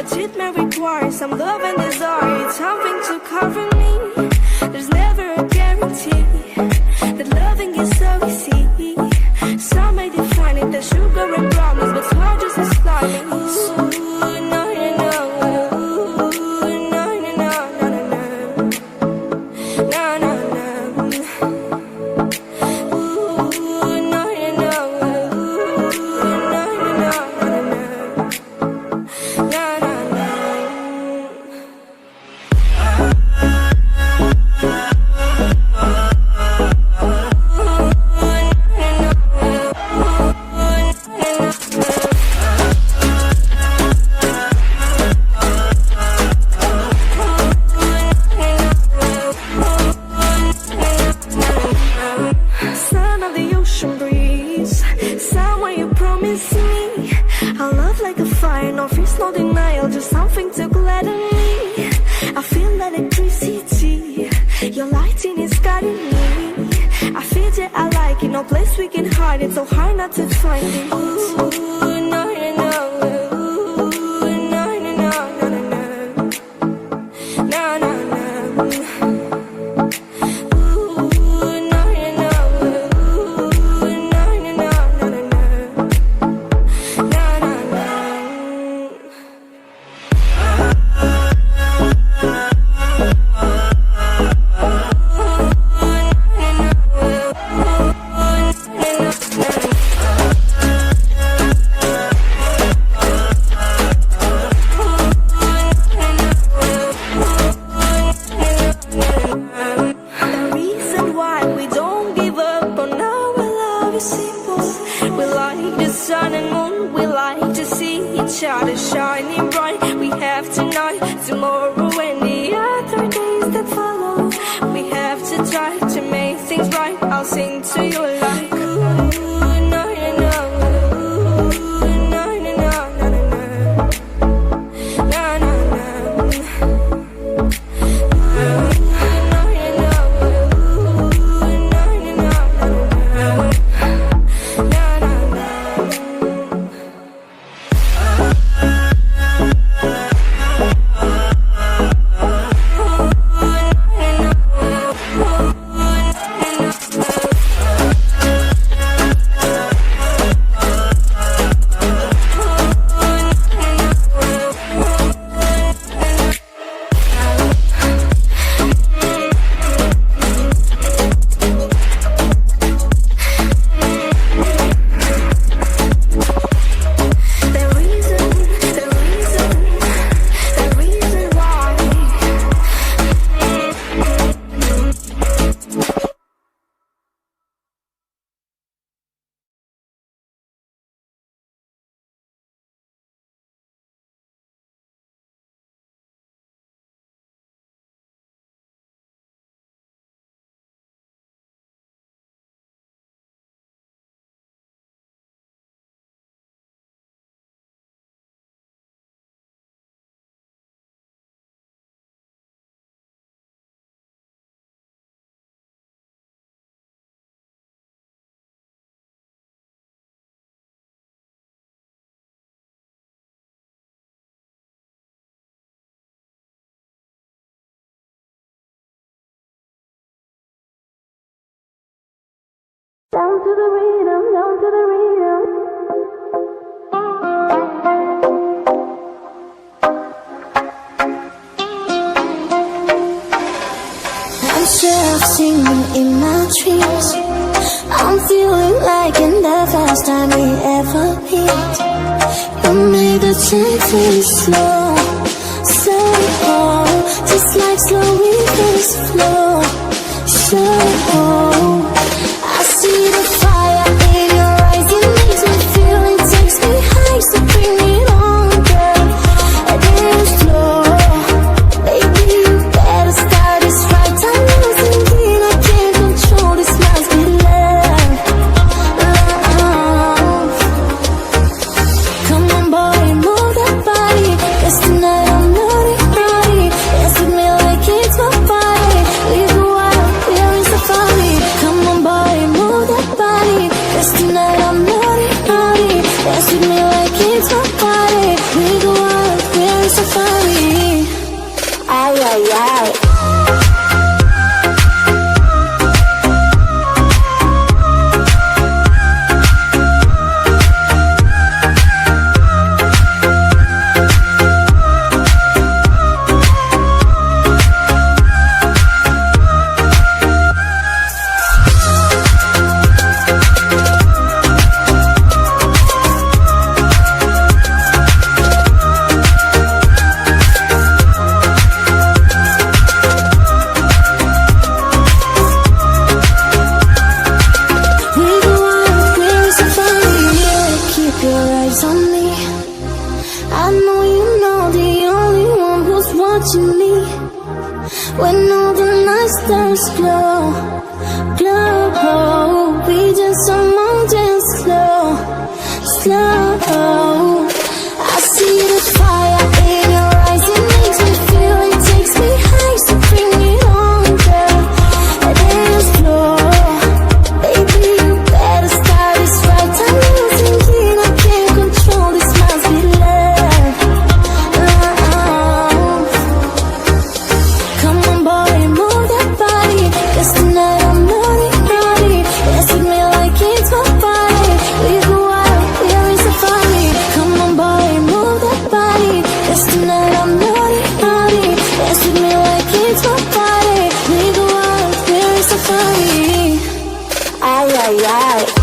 but it may require some love and desire. It's something to cover me. There's never a guarantee that loving is so easy. Some may define it as sugar and promise, but hard just as slimy. It's so hard not to find it. Shining bright, we have tonight, tomorrow and the other days that follow. We have to try to make things right. I'll sing to you like down to the rhythm, down to the rhythm. I'm still singing in my dreams. I'm feeling like in the first time we ever meet. You made the time feel slow, so just like slow rivers flow. So I see the fire in your eyes, it makes me feel, it takes me high, so bring it on, girl. And then slow, baby, you better start this right. I'm losing it, I can't control this, must be love, love. Come on, boy, move that body. Yes, tonight I'm naughty, naughty. Dance with me like it's my party. Leave the wild, here is the fire. dance slow, glow. We dance among dance slow, slow. I see the fire in your eyes, it makes me feel, it takes me high, so bring it on, girl. Dance slow, baby, you better start this right. I'm losing it, I can't control this, must be love. Come on, boy, move that body, 'cause tonight I'm naughty, naughty. Dance with me like it's my party. We go out, we're in safari. Come on, boy, move that body, 'cause tonight I'm naughty, naughty. Dance with me like it's my party. We go out, we're in safari. Ay, ay, ay.